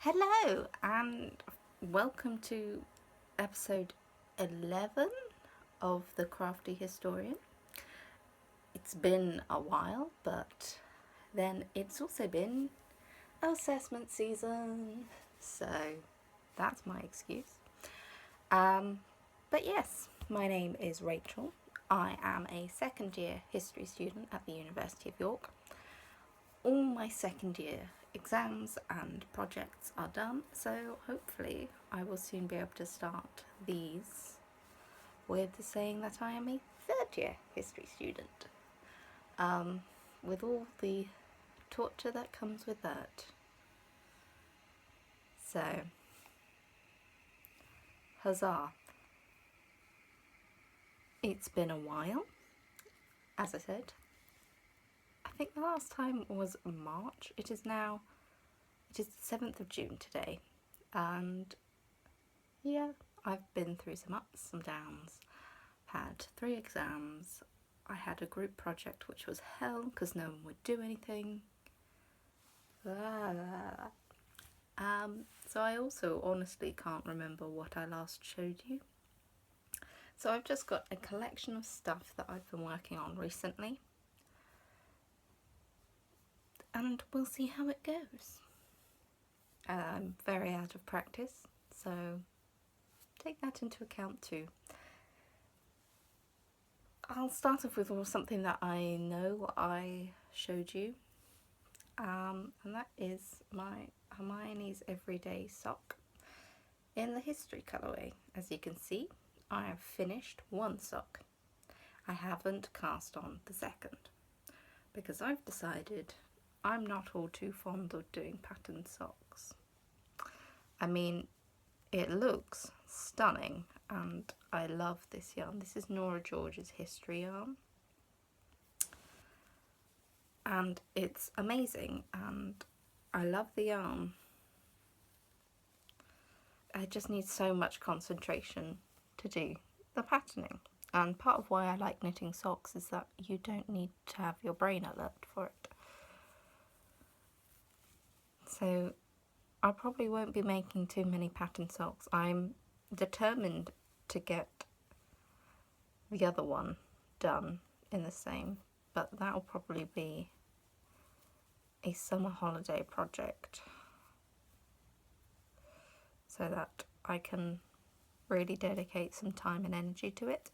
Hello and welcome to episode 11 of the Crafty Historian. It's been a while, but then it's also been assessment season, so that's my excuse. But yes, my name is Rachel. I am a second year history student at the University of York. All my second year exams and projects are done, so hopefully I will soon be able to start these with saying that I am a third year history student, with all the torture that comes with that. So, huzzah. It's been a while, as I said. I think the last time was March. It is the 7th of June today, and yeah, I've been through some ups, some downs. Had 3 exams. I had a group project which was hell because no one would do anything. So I also honestly can't remember what I last showed you. So I've just got a collection of stuff that I've been working on recently, and we'll see how it goes. I'm very out of practice, so take that into account too. I'll start off with something that I know I showed you, and that is my Hermione's Everyday sock in the history colourway. As you can see, I have finished one sock. I haven't cast on the second because I've decided I'm not all too fond of doing patterned socks. I mean, it looks stunning and I love this yarn. This is Nora George's history yarn, and it's amazing and I love the yarn. I just need so much concentration to do the patterning, and part of why I like knitting socks is that you don't need to have your brain alert for it. So I probably won't be making too many pattern socks. I'm determined to get the other one done in the same, but that'll probably be a summer holiday project so that I can really dedicate some time and energy to it.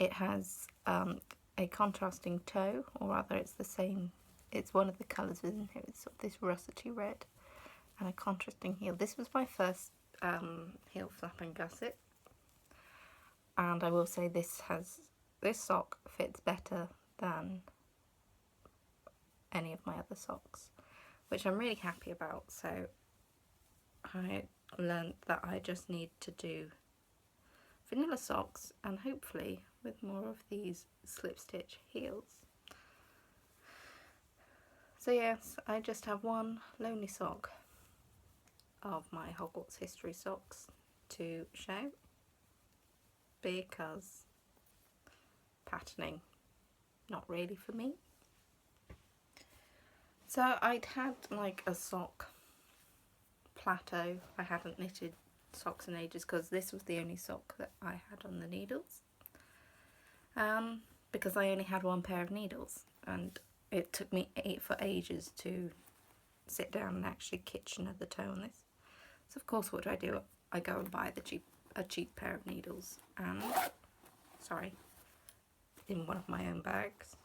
It has a contrasting toe, or rather it's one of the colours within here. It's sort of this russety red and a contrasting heel. This was my first heel flap and gusset, and I will say this sock fits better than any of my other socks, which I'm really happy about. So I learned that I just need to do vanilla socks, and hopefully with more of these slip stitch heels. So yes, I just have one lonely sock of my Hogwarts history socks to show, because patterning, not really for me. So I'd had like a sock plateau. I hadn't knitted socks in ages because this was the only sock that I had on the needles, because I only had one pair of needles and it took me for ages to sit down and actually kitchen at the toe on this. So of course what do? I go and buy a cheap pair of needles, and in one of my own bags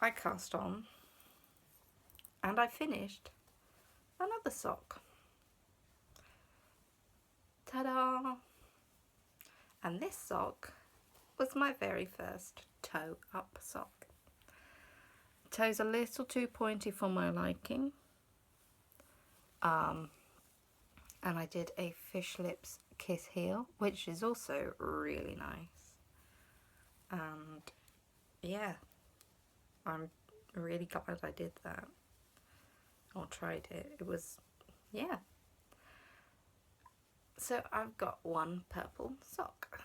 I cast on and I finished another sock. Ta-da! And this sock was my very first toe up sock. The toe's a little too pointy for my liking, and I did a fish lips kiss heel, which is also really nice. And yeah, I'm really glad I did that, or tried it. It was, yeah. So I've got one purple sock.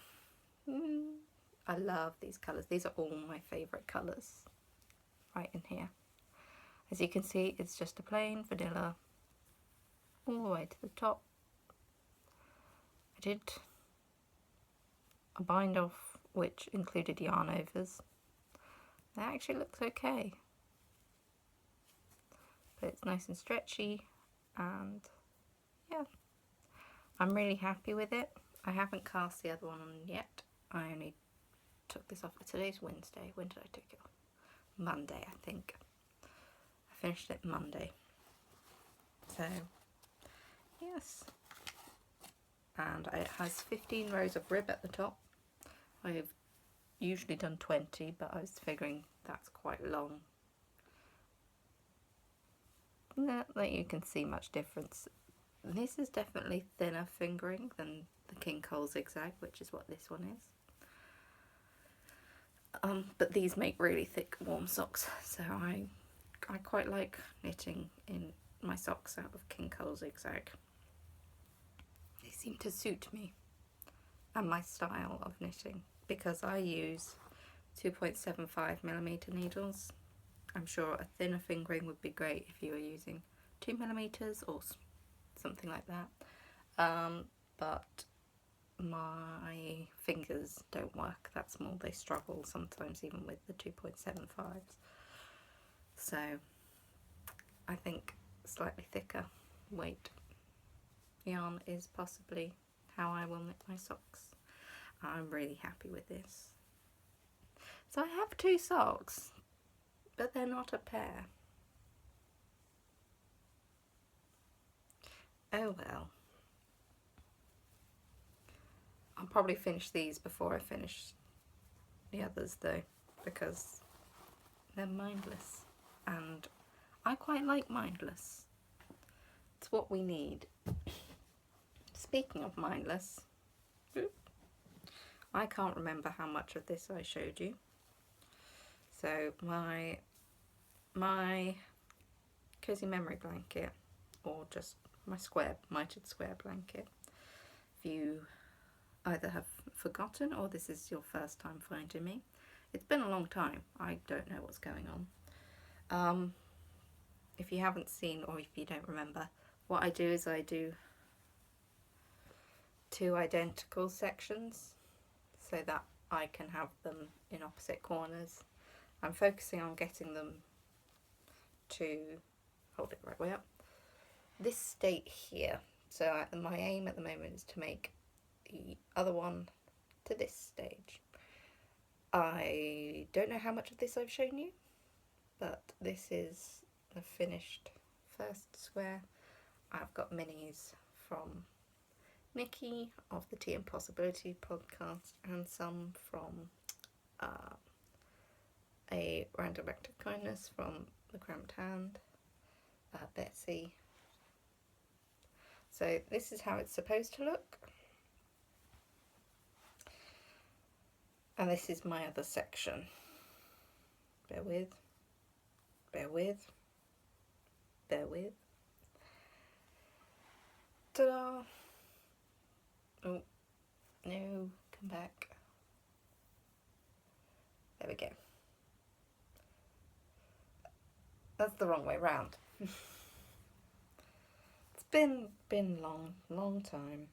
I love these colours. These are all my favourite colours right in here. As you can see, it's just a plain vanilla all the way to the top. I did a bind off which included yarn overs. That actually looks okay, but it's nice and stretchy, and yeah, I'm really happy with it. I haven't cast the other one on yet. I only took this off. Today's Wednesday. When did I take it off? Monday, I think. I finished it Monday. So yes, and it has 15 rows of rib at the top. I've usually done 20, but I was figuring that's quite long. Not that you can see much difference. This is definitely thinner fingering than the King Cole zigzag, which is what this one is. But these make really thick warm socks, so I quite like knitting in my socks out of King Cole zigzag. They seem to suit me and my style of knitting, because I use 2.75mm needles. I'm sure a thinner fingering would be great if you were using 2mm or something like that, but my fingers don't work that small. They struggle sometimes even with the 2.75s. So I think slightly thicker weight yarn is possibly how I will knit my socks. I'm really happy with this. So I have 2 socks, but they're not a pair. Oh well. I'll probably finish these before I finish the others though, because they're mindless, and I quite like mindless. It's what we need. Speaking of mindless, I can't remember how much of this I showed you. So my cozy memory blanket, or just my mitered square blanket, if you either have forgotten or this is your first time finding me, it's been a long time. I don't know what's going on. If you haven't seen, or if you don't remember, what I do is I do 2 identical sections so that I can have them in opposite corners. I'm focusing on getting them to, hold it right way up, this state here. So my aim at the moment is to make the other one to this stage. I don't know how much of this I've shown you, but this is the finished first square. I've got minis from Nikki of the Tea and Possibility podcast, and some from a random act of kindness from the Cramped Hand, Betsy. So this is how it's supposed to look. And this is my other section. Bear with, bear with, bear with. Ta-da! Oh, no, come back. There we go. That's the wrong way round. It's been long time.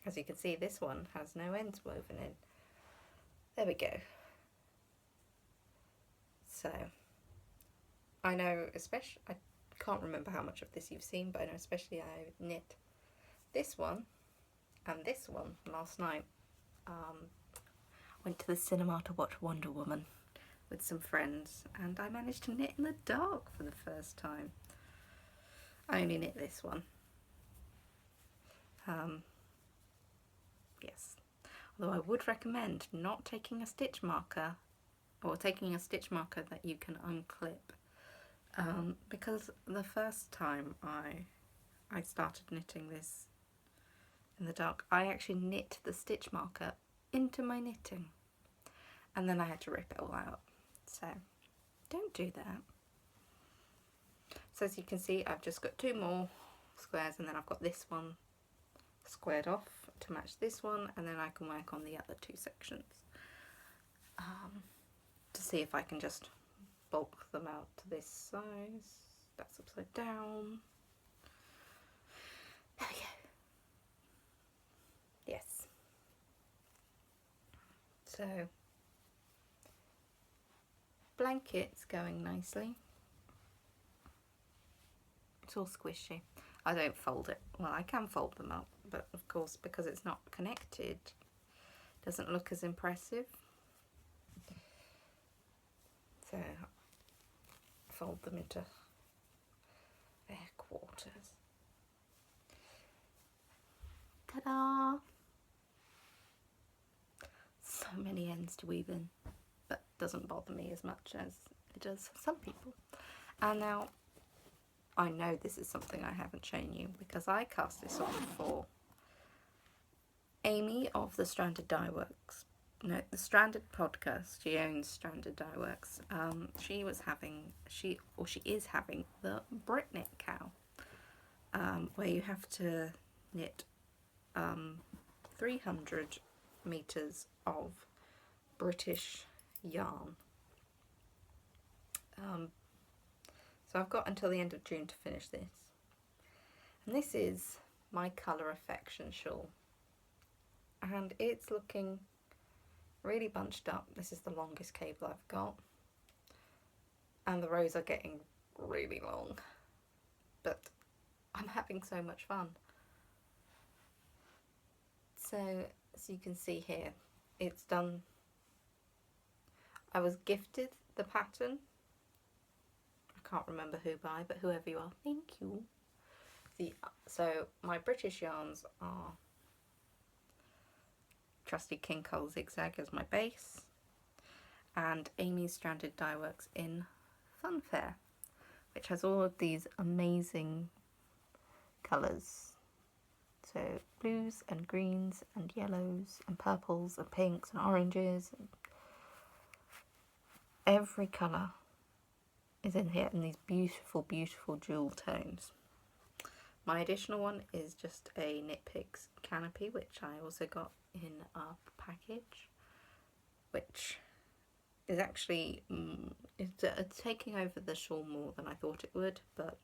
As you can see, this one has no ends woven in. There we go. So, I know, especially, I can't remember how much of this you've seen, but I know especially I knit this one and this one last night. Went to the cinema to watch Wonder Woman with some friends, and I managed to knit in the dark for the first time. I only knit this one. Yes. Although I would recommend not taking a stitch marker, or taking a stitch marker that you can unclip, because the first time I started knitting this in the dark, I actually knit the stitch marker into my knitting, and then I had to rip it all out. So don't do that. So as you can see, I've just got 2 more squares, and then I've got this one squared off to match this one, and then I can work on the other 2 sections to see if I can just bulk them out to this size. That's upside down. So blankets going nicely. It's all squishy. I don't fold it. Well, I can fold them up, but of course because it's not connected, it doesn't look as impressive. So fold them into their quarters. Ta-da! So many ends to weave in, but doesn't bother me as much as it does some people. And now I know this is something I haven't shown you because I cast this on for Amy of the Stranded Dye Works. No, the Stranded podcast. She owns Stranded Dye Works. She is having the Brit Knit Cow, where you have to knit 300 meters of British yarn. So I've got until the end of June to finish this. And this is my Colour Affection shawl. And it's looking really bunched up. This is the longest cable I've got. And the rows are getting really long. But I'm having so much fun. So, as you can see here, it's done. I was gifted the pattern. I can't remember who by, but whoever you are, thank you. So my British yarns are Trusty King Cole Zigzag as my base, and Amy's Stranded Dye Works in Funfair, which has all of these amazing colours. So blues and greens and yellows and purples and pinks and oranges. And every colour is in here in these beautiful, beautiful jewel tones. My additional one is just a Knit Picks canopy, which I also got in a package, which is actually it's taking over the shawl more than I thought it would, but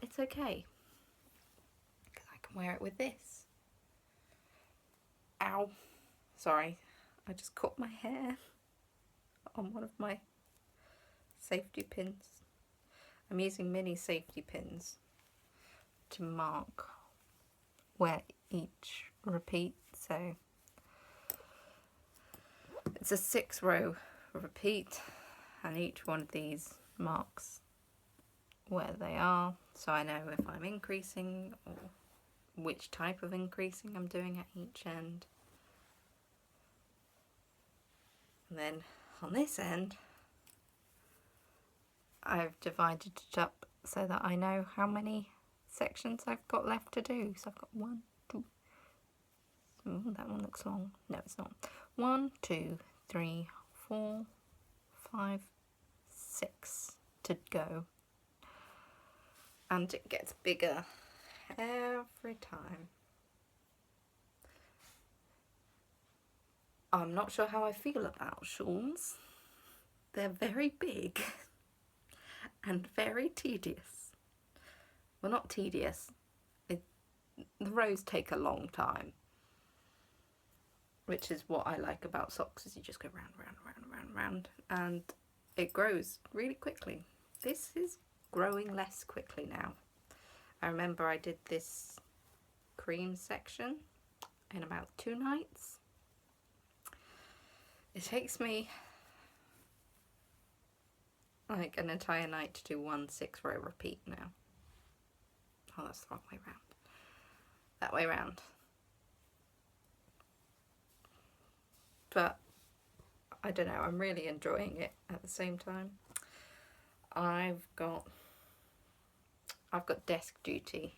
it's okay because I can wear it with this. Ow! Sorry, I just caught my hair on one of my safety pins. I'm using mini safety pins to mark where each repeat, so it's a 6-row repeat and each one of these marks where they are, so I know if I'm increasing or which type of increasing I'm doing at each end. And then on this end I've divided it up so that I know how many sections I've got left to do. So I've got 1, 2, that one looks long. No, it's not. 1, 2, 3, 4, 5, 6 to go. And it gets bigger every time. I'm not sure how I feel about shawls. They're very big and very tedious. Well, not tedious. The rows take a long time, which is what I like about socks, is you just go round, round, round, round, round, and it grows really quickly. This is growing less quickly now. I remember I did this cream section in about 2 nights. It takes me like an entire night to do 1 6-row repeat now. Oh, that's the wrong way round. That way round. But I don't know, I'm really enjoying it at the same time. I've got desk duty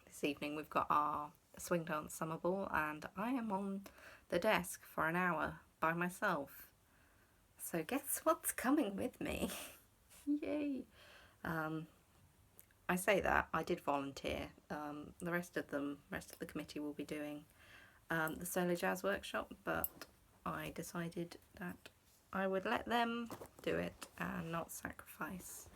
this evening. We've got our swing dance summer ball and I am on the desk for an hour by myself. So guess what's coming with me? Yay! I say that, I did volunteer. The rest of the committee will be doing the solo jazz workshop, but I decided that I would let them do it and not sacrifice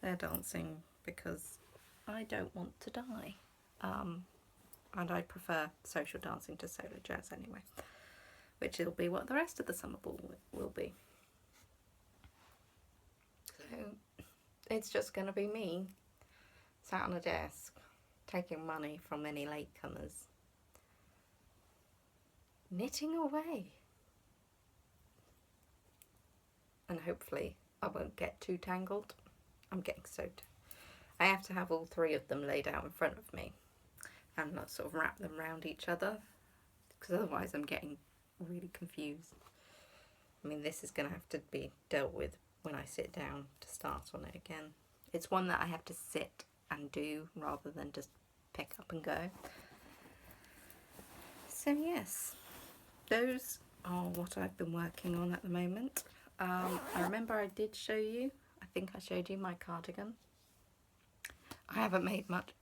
their dancing because I don't want to die. And I prefer social dancing to solo jazz anyway. which will be what the rest of the summer ball will be. So it's just going to be me sat on a desk taking money from any latecomers, knitting away, and hopefully I won't get too tangled. I'm getting soaked. I have to have all three of them laid out in front of me and not sort of wrap them around each other, because otherwise I'm getting really confused. I mean, this is going to have to be dealt with when I sit down to start on it again. It's one that I have to sit and do rather than just pick up and go. So yes, those are what I've been working on at the moment. I remember I did show you, I think I showed you my cardigan. I haven't made much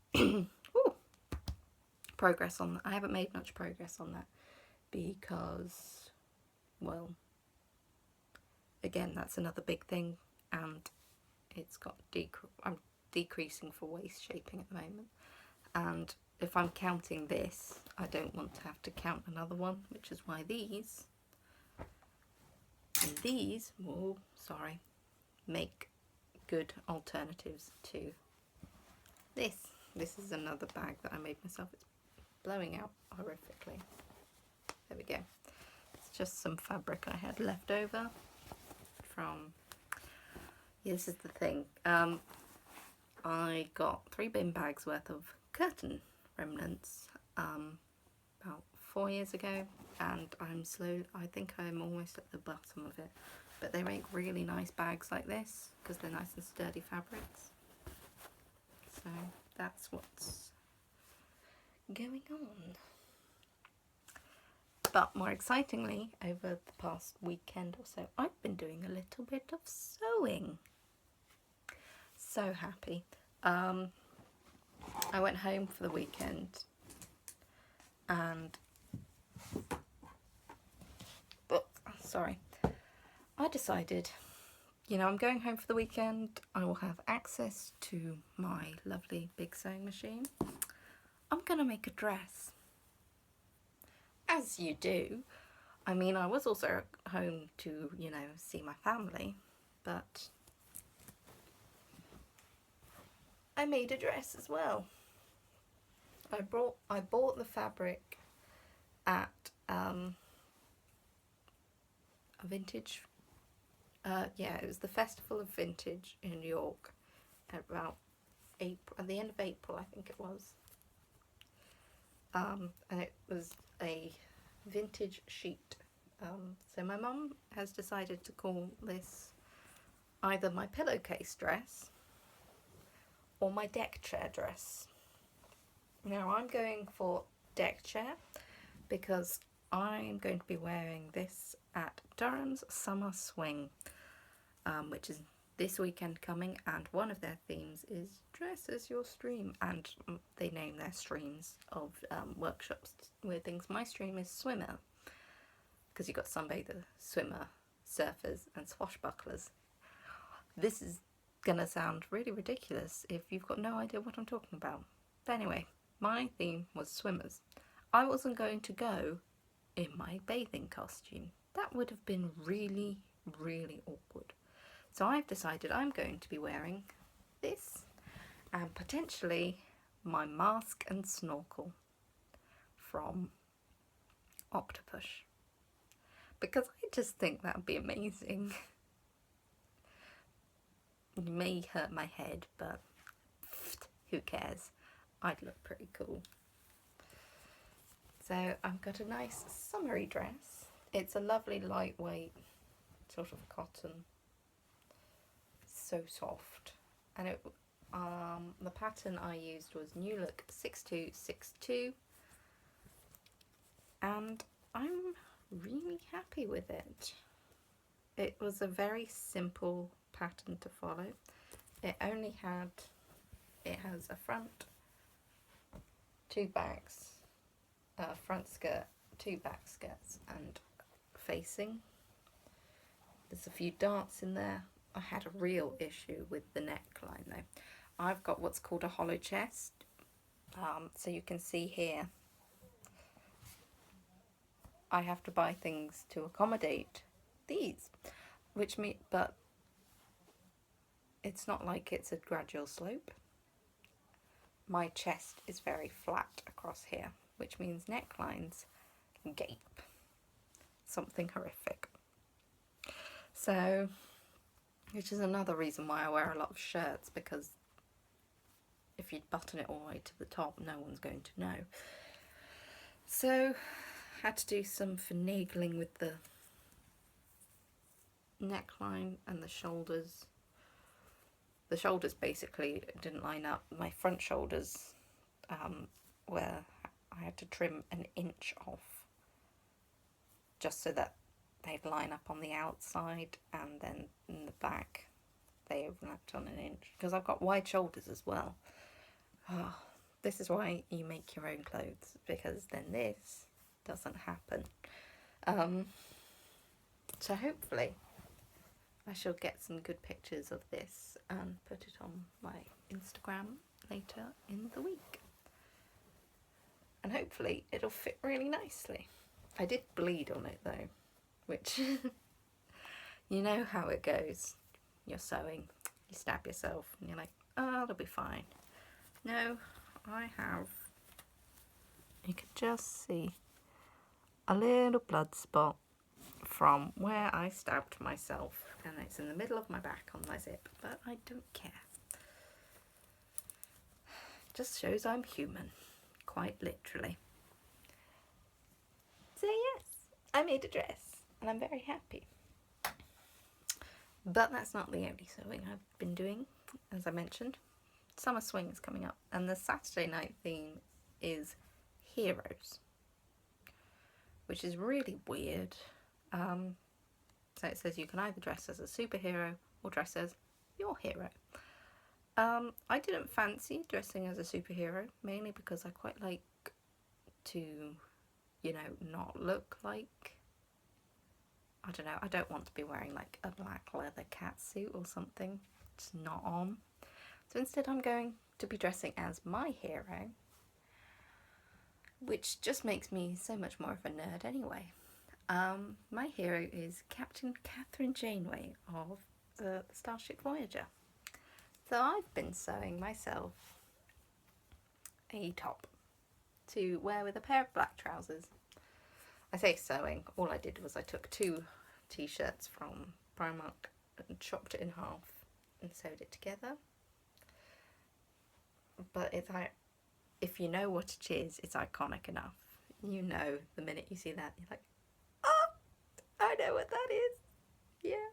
progress on that. I haven't made much progress on that because, well, again, that's another big thing, and it's got I'm decreasing for waist shaping at the moment, and if I'm counting this, I don't want to have to count another one, which is why these will, make good alternatives to this. This is another bag that I made myself. It's blowing out horrifically. There we go. It's just some fabric I had left over from, yeah, this is the thing. I got 3 bin bags worth of curtain remnants about 4 years ago, and I think I'm almost at the bottom of it, but they make really nice bags like this because they're nice and sturdy fabrics. So that's what's going on. But more excitingly, over the past weekend or so, I've been doing a little bit of sewing. So happy. I went home for the weekend and I decided, you know, I'm going home for the weekend, I will have access to my lovely big sewing machine. I'm gonna make a dress. As you do. I mean, I was also home to, you know, see my family, but I made a dress as well. I bought the fabric at a vintage, yeah, it was the Festival of Vintage in New York at about April, at the end of April I think it was, and it was a vintage sheet. So my mum has decided to call this either my pillowcase dress or my deck chair dress. Now I'm going for deck chair because I'm going to be wearing this at Durham's Summer Swing, which is this weekend coming, and one of their themes is dress as your stream, and they name their streams of workshops with things. My stream is swimmer, because you've got sunbather, swimmer, surfers and swashbucklers. This is gonna sound really ridiculous if you've got no idea what I'm talking about. But anyway, my theme was swimmers. I wasn't going to go in my bathing costume. That would have been really, really awkward. So I've decided I'm going to be wearing this and potentially my mask and snorkel from Octopus, because I just think that would be amazing. It may hurt my head, but who cares? I'd look pretty cool. So I've got a nice summery dress. It's a lovely lightweight sort of cotton, so soft, and it the pattern I used was New Look 6262, and I'm really happy with it. It was a very simple pattern to follow. It has a front, 2 backs, front skirt, 2 back skirts, and facing. There's a few darts in there. I had a real issue with the neckline though. I've got what's called a hollow chest, so you can see here I have to buy things to accommodate these, but it's not like it's a gradual slope. My chest is very flat across here, which means necklines gape. Something horrific. So, which is another reason why I wear a lot of shirts, because if you button it all the way to the top, no one's going to know. So, had to do some finagling with the neckline and the shoulders. The shoulders basically didn't line up. My front shoulders, where I had to trim an inch off, just so that they'd line up on the outside, and then in the back they overlapped on an inch, because I've got wide shoulders as well. Oh, this is why you make your own clothes, because then this doesn't happen. So hopefully I shall get some good pictures of this and put it on my Instagram later in the week. And hopefully it'll fit really nicely. I did bleed on it though, which you know how it goes. You're sewing, you stab yourself and you're like, oh, it'll be fine. No, I have, you can just see a little blood spot from where I stabbed myself, and it's in the middle of my back on my zip, but I don't care. Just shows I'm human, quite literally. So yes, I made a dress and I'm very happy. But that's not the only sewing I've been doing. As I mentioned, summer swing is coming up, and the Saturday night theme is heroes, which is really weird. So it says you can either dress as a superhero or dress as your hero. I didn't fancy dressing as a superhero, mainly because I quite like to, you know, not look like, I don't know, I don't want to be wearing like a black leather catsuit or something. It's not on. So instead I'm going to be dressing as my hero, which just makes me so much more of a nerd anyway. My hero is Captain Catherine Janeway of the Starship Voyager. So I've been sewing myself a top to wear with a pair of black trousers. I say sewing, all I did was I took 2 t-shirts from Primark and chopped it in half and sewed it together. But it's like, if you know what it is, it's iconic enough. You know the minute you see that, you're like, oh, I know what that is. Yeah.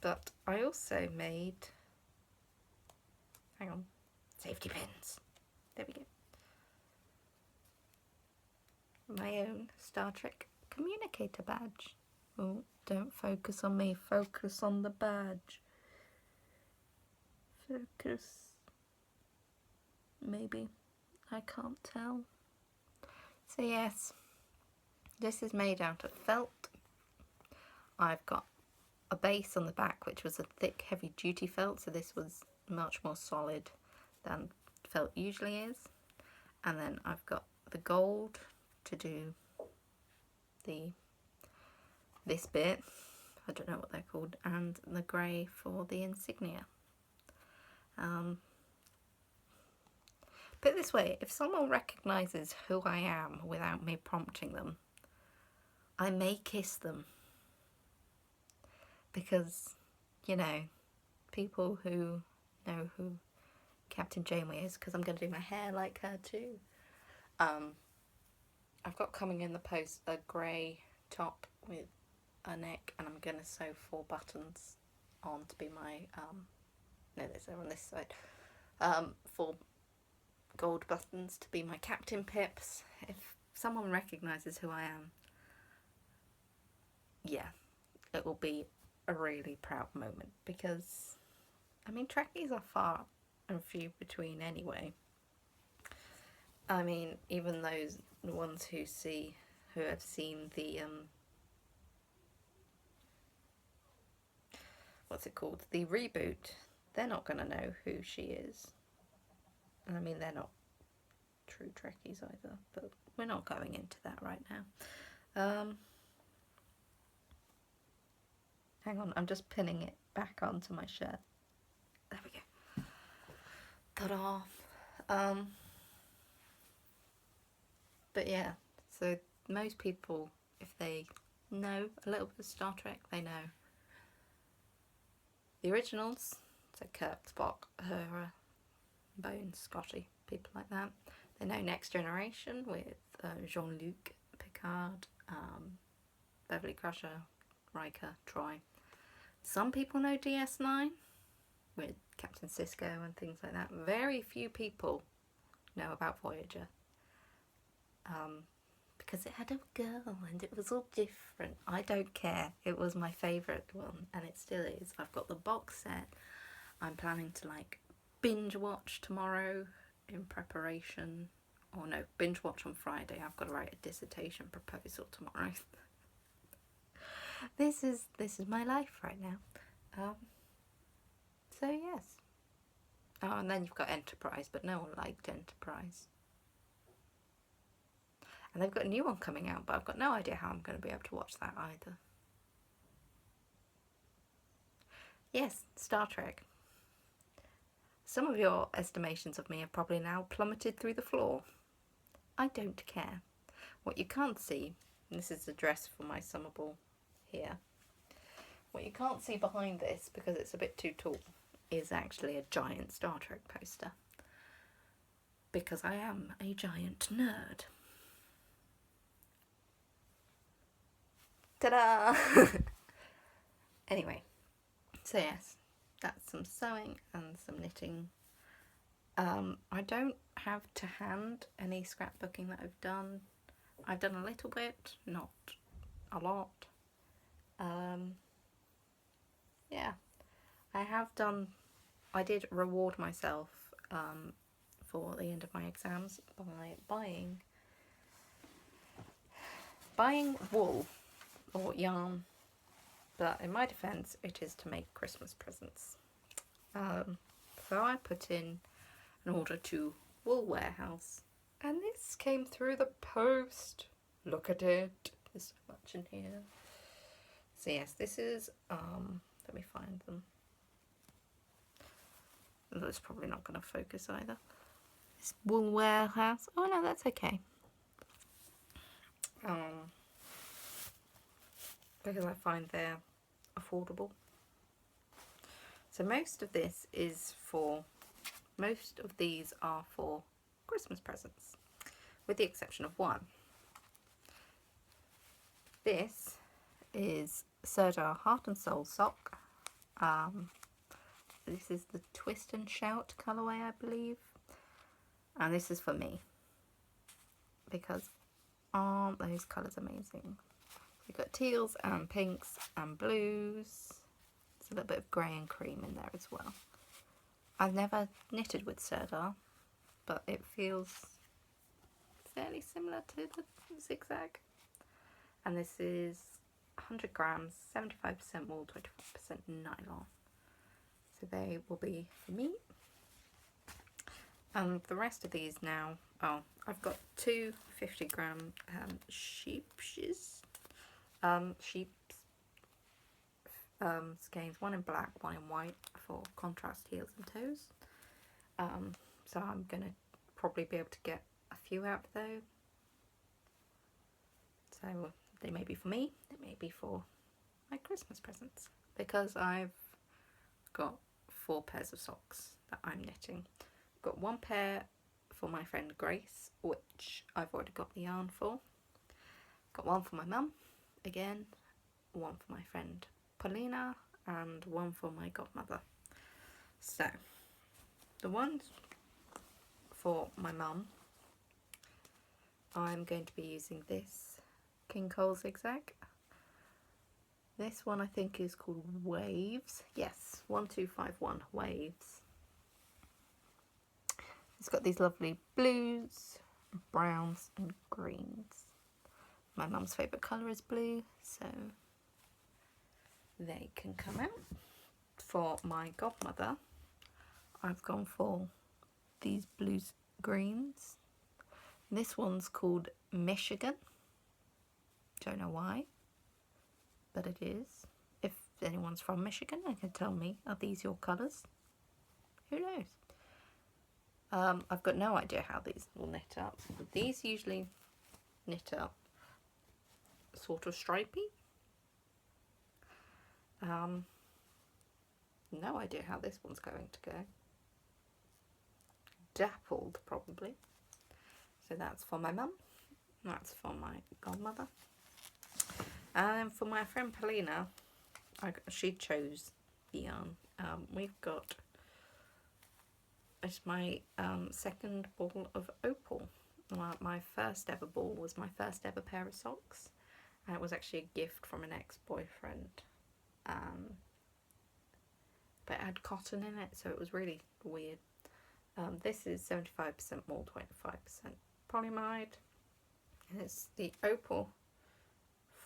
But I also made, hang on, safety pins. There we go. My own Star Trek communicator badge. Oh, don't focus on me, focus on the badge. Focus. Maybe. I can't tell. So yes, this is made out of felt. I've got a base on the back, which was a thick, heavy duty felt, so this was much more solid than felt usually is. And then I've got the gold to do this bit, I don't know what they're called, and the grey for the insignia. Put it this way, if someone recognises who I am without me prompting them, I may kiss them. Because, you know, people who know who Captain Janeway is, because I'm going to do my hair like her too. I've got coming in the post a grey top with a neck, and I'm going to sew 4 buttons on to be my, no, they're on this side, 4 gold buttons to be my captain pips. If someone recognises who I am, yeah, it will be a really proud moment, because I mean, Trekkies are far and few between anyway. I mean, even those ones who have seen the what's it called, the reboot, they're not going to know who she is. I mean, they're not true Trekkies either, but we're not going into that right now. Hang on, I'm just pinning it back onto my shirt. There we go. Ta-da! But yeah, so most people, if they know a little bit of Star Trek, they know the originals, so Kirk, Spock, Uhura, Bones, Scotty, people like that. They know Next Generation with Jean-Luc Picard, Beverly Crusher, Riker, Troy. Some people know DS9 with Captain Sisko and things like that. Very few people know about Voyager. Because it had a girl and it was all different. I don't care. It was my favourite one and it still is. I've got the box set. I'm planning to like binge watch tomorrow in preparation. Or no, binge watch on Friday. I've got to write a dissertation proposal tomorrow. This is my life right now. So yes. Oh, and then you've got Enterprise, but no one liked Enterprise. And they've got a new one coming out, but I've got no idea how I'm going to be able to watch that either. Yes, Star Trek. Some of your estimations of me have probably now plummeted through the floor. I don't care. What you can't see, and this is the dress for my summer ball here, what you can't see behind this, because it's a bit too tall, is actually a giant Star Trek poster. Because I am a giant nerd. Ta-da! Anyway, so yes, that's some sewing and some knitting. I don't have to hand any scrapbooking that I've done. I've done a little bit, not a lot. Yeah, I did reward myself for the end of my exams by buying wool or yarn, but in my defence it is to make Christmas presents. So I put in an order to Wool Warehouse and this came through the post. Look at it, there's so much in here. So yes, this is, let me find them. That's probably not going to focus either. This Wool Warehouse, oh no, that's okay. Because I find they're affordable. So most of these are for Christmas presents, with the exception of one. This is Serdar Heart and Soul sock. This is the Twist and Shout colourway, I believe. And this is for me, because aren't those colours amazing? We've got teals and pinks and blues. There's a little bit of grey and cream in there as well. I've never knitted with Serdar, but it feels fairly similar to the zigzag. And this is 100 grams, 75% wool, 25% nylon. So they will be for me. And the rest of these now, I've got two 50-gram sheep's skeins, one in black, one in white for contrast heels and toes. So I'm going to probably be able to get a few out though. So they may be for me, they may be for my Christmas presents. Because I've got 4 pairs of socks that I'm knitting. I've got 1 pair for my friend Grace, which I've already got the yarn for. Got 1 for my mum, again, 1 for my friend Paulina, and 1 for my godmother. So, the ones for my mum, I'm going to be using this King Cole zigzag. This one I think is called Waves. Yes, 1251 Waves. It's got these lovely blues, browns and greens. My mum's favourite colour is blue, so they can come out. For my godmother, I've gone for these blues greens. This one's called Michigan. Don't know why, but it is. If anyone's from Michigan, they can tell me, are these your colours? Who knows? I've got no idea how these will knit up. These usually knit up sort of stripy. No idea how this one's going to go. Dappled, probably. So that's for my mum. That's for my godmother. And for my friend Polina, she chose the yarn. We've got, it's my second ball of opal. My first ever ball was my first ever pair of socks. And it was actually a gift from an ex-boyfriend. But it had cotton in it, so it was really weird. This is 75% wool, 25% polyamide. And it's the opal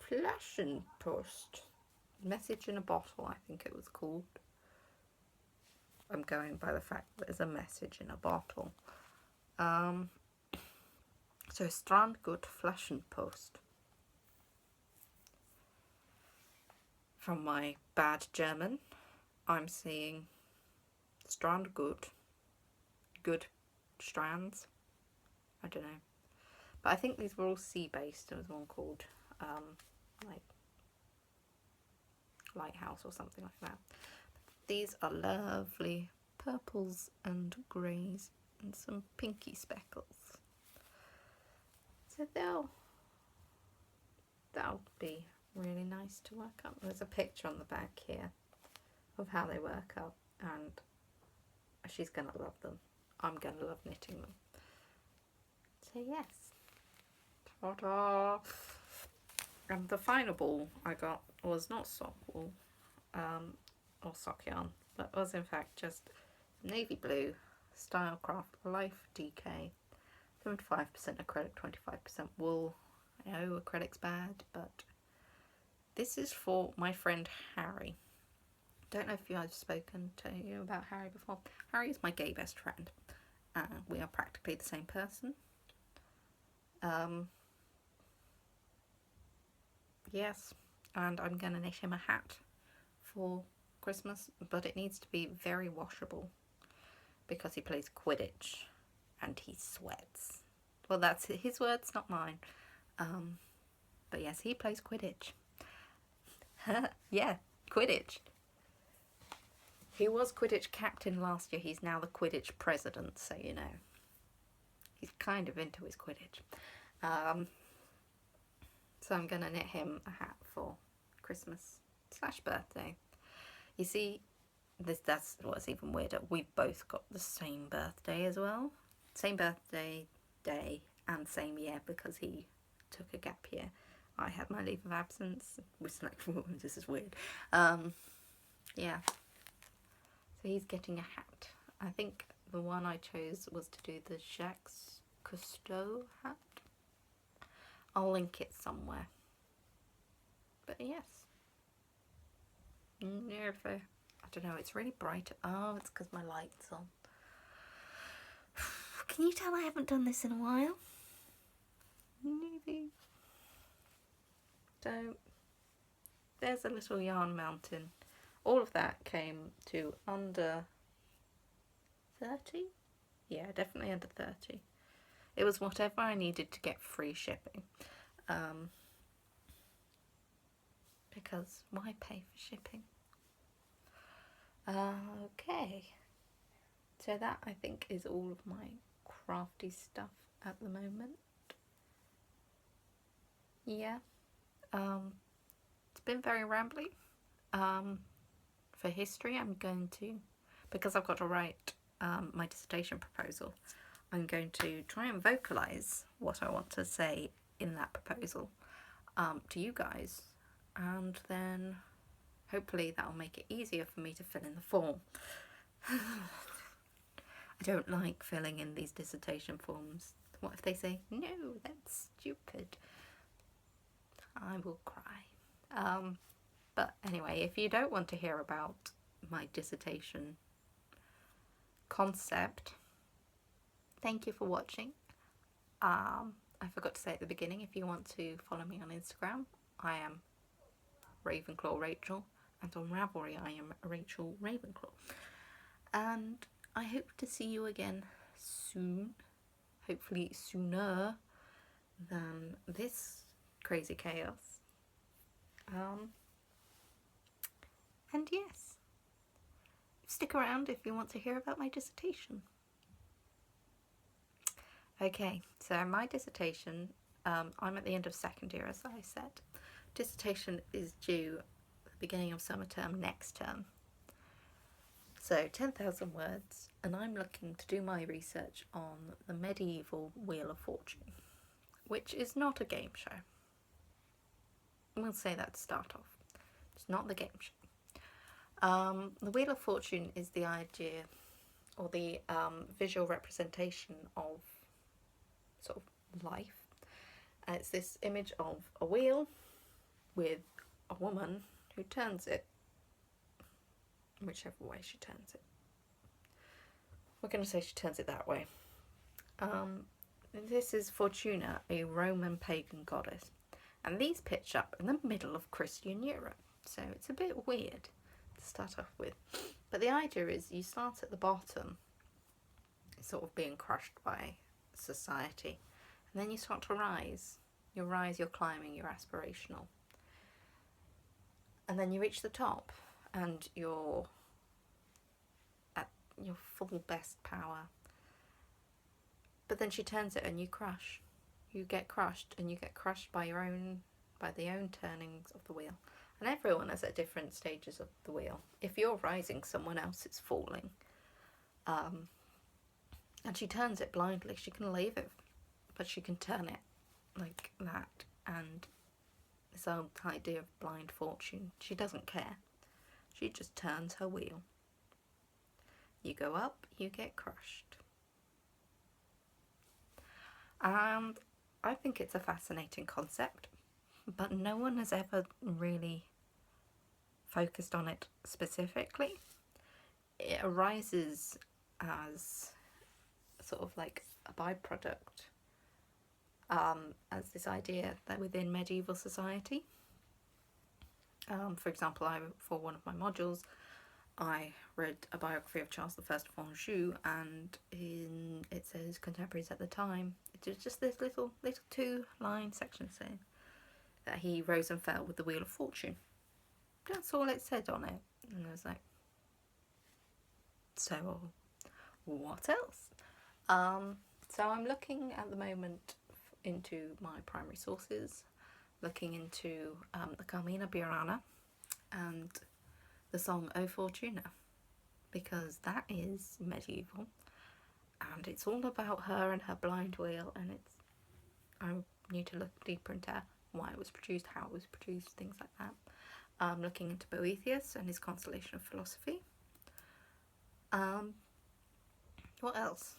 Flaschenpost. Message in a bottle, I think it was called. I'm going by the fact that there's a message in a bottle. So Strandgut Flaschenpost. From my bad German, I'm seeing Strandgut. Good strands. I don't know. But I think these were all sea-based. There was one called like Lighthouse or something like that. These are lovely purples and greys and some pinky speckles. So they'll be really nice to work up. There's a picture on the back here of how they work up, and she's gonna love them. I'm gonna love knitting them. So yes. Ta-da! And the final ball I got was not sock wool or sock yarn, but was in fact just navy blue Stylecraft Life DK, 75% acrylic, 25% wool. I know acrylic's bad, but this is for my friend Harry. Don't know if I've spoken to you about Harry before. Harry is my gay best friend. We are practically the same person. Yes, and I'm going to knit him a hat for Christmas, but it needs to be very washable because he plays Quidditch and he sweats. Well, that's his words, not mine. But yes, he plays Quidditch. Yeah, Quidditch. He was Quidditch captain last year. He's now the Quidditch president, so you know. He's kind of into his Quidditch. So I'm going to knit him a hat for Christmas / birthday. You see, that's what's even weirder. We've both got the same birthday as well. Same birthday day and same year because he took a gap year. I had my leave of absence. Which, like, this is weird. Yeah. So he's getting a hat. I think the one I chose was to do the Jacques Cousteau hat. I'll link it somewhere. But yes. I don't know, it's really bright. Oh, it's because my light's on. Can you tell I haven't done this in a while? Maybe. So, there's a little yarn mountain. All of that came to under 30? Yeah, definitely under 30. It was whatever I needed to get free shipping. Because why pay for shipping? Okay. So that, I think, is all of my crafty stuff at the moment. Yeah. It's been very rambly. For history, I'm going to, because I've got to write my dissertation proposal, I'm going to try and vocalise what I want to say in that proposal to you guys, and then hopefully that'll make it easier for me to fill in the form. I don't like filling in these dissertation forms. What if they say, no, that's stupid? I will cry. But anyway, if you don't want to hear about my dissertation concept, thank you for watching. I forgot to say at the beginning, if you want to follow me on Instagram, I am Ravenclaw Rachel, and on Ravelry I am Rachel Ravenclaw. And I hope to see you again soon, hopefully sooner than this crazy chaos. And yes, stick around if you want to hear about my dissertation. Okay, so my dissertation, I'm at the end of second year, as I said. Dissertation is due at the beginning of summer term next term. So 10,000 words, and I'm looking to do my research on the medieval Wheel of Fortune, which is not a game show. We'll say that to start off. It's not the game show. The Wheel of Fortune is the idea, or the visual representation of sort of life. And it's this image of a wheel with a woman who turns it, whichever way she turns it. We're going to say she turns it that way. This is Fortuna, a Roman pagan goddess, and these pitch up in the middle of Christian Europe, so it's a bit weird to start off with. But the idea is you start at the bottom, sort of being crushed by society, and then you start to rise. You rise, you're climbing, you're aspirational, and then you reach the top and you're at your full best power. But then she turns it and you crush. You get crushed, and you get crushed by the own turnings of the wheel. And everyone is at different stages of the wheel. If you're rising, someone else is falling. And she turns it blindly. She can leave it, but she can turn it like that. And this old idea of blind fortune, she doesn't care. She just turns her wheel. You go up, you get crushed. And I think it's a fascinating concept, but no one has ever really focused on it specifically. It arises as sort of like a byproduct, as this idea that within medieval society, for example, for one of my modules, I read a biography of Charles I of Anjou, and it says contemporaries at the time. It's just this little 2-line section saying that he rose and fell with the Wheel of Fortune. That's all it said on it. And I was like, so what else? So I'm looking at the moment into my primary sources, looking into the Carmina Burana and the song O Fortuna, because that is medieval, and it's all about her and her blind wheel, and I need to look deeper into why it was produced, how it was produced, things like that. I'm looking into Boethius and his constellation of philosophy. What else?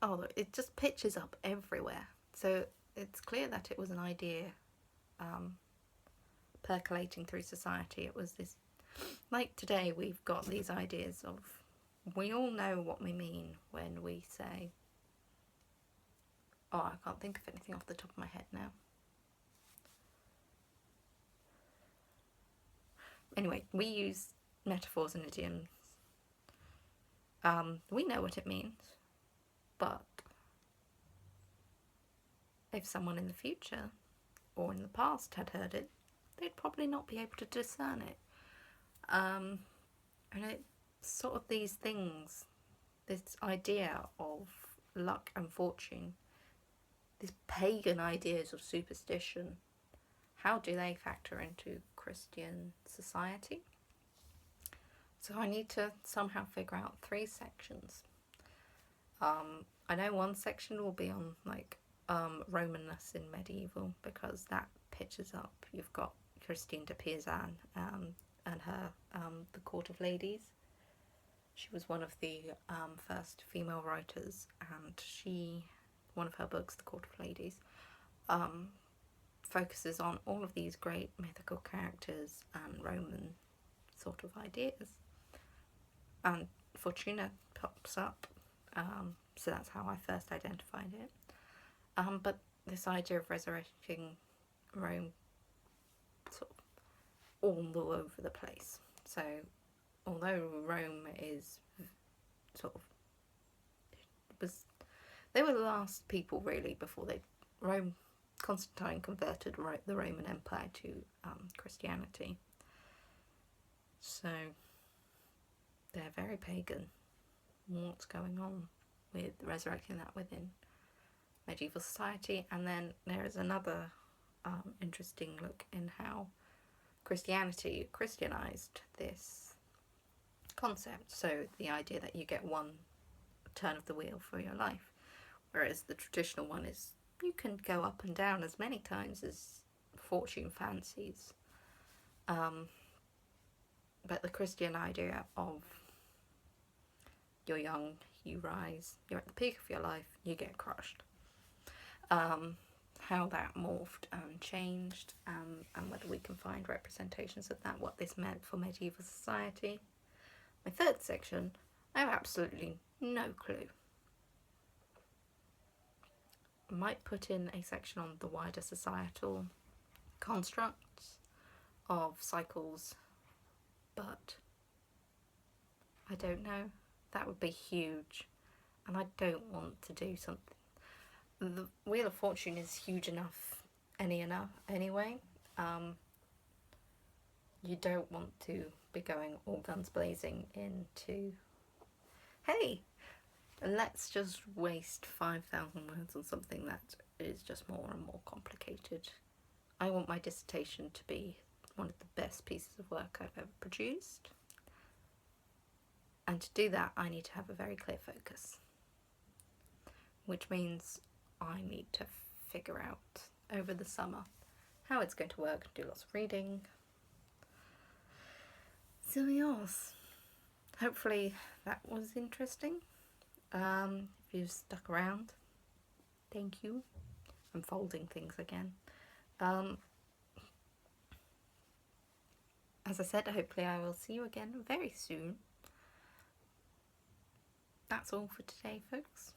Oh, it just pitches up everywhere, so it's clear that it was an idea percolating through society. It was this, like today we've got these ideas of, we all know what we mean when we say, oh, I can't think of anything off the top of my head now. Anyway, we use metaphors and idioms. We know what it means, but if someone in the future or in the past had heard it, they'd probably not be able to discern it. And it's sort of these things, this idea of luck and fortune, these pagan ideas of superstition, how do they factor into Christian society? So I need to somehow figure out 3 sections. I know one section will be on like Romanness in medieval, because that pitches up. You've got Christine de Pizan and her The Court of Ladies. She was one of the first female writers, and one of her books, The Court of Ladies, focuses on all of these great mythical characters and Roman sort of ideas. And Fortuna pops up, so that's how I first identified it. But this idea of resurrecting Rome sort of all over the place. So although Rome is sort of they were the last people really before Constantine converted the Roman Empire to Christianity. So they're very pagan. What's going on with resurrecting that within medieval society? And then there is another interesting look in how Christianity Christianized this concept. So the idea that you get one turn of the wheel for your life, whereas the traditional one is you can go up and down as many times as fortune fancies. But the Christian idea of you're young, you rise, you're at the peak of your life, you get crushed. How that morphed and changed, and whether we can find representations of that, what this meant for medieval society. My third section, I have absolutely no clue. I might put in a section on the wider societal constructs of cycles, but I don't know. That would be huge, and I don't want to do something. The Wheel of Fortune is huge enough anyway. You don't want to be going all guns blazing into, hey, let's just waste 5,000 words on something that is just more and more complicated. I want my dissertation to be one of the best pieces of work I've ever produced. And to do that, I need to have a very clear focus, which means I need to figure out over the summer how it's going to work, do lots of reading. So yes, hopefully that was interesting. If you've stuck around, thank you. I'm folding things again. As I said, hopefully I will see you again very soon. That's all for today, folks.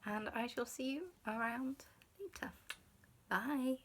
And I shall see you around later. Bye.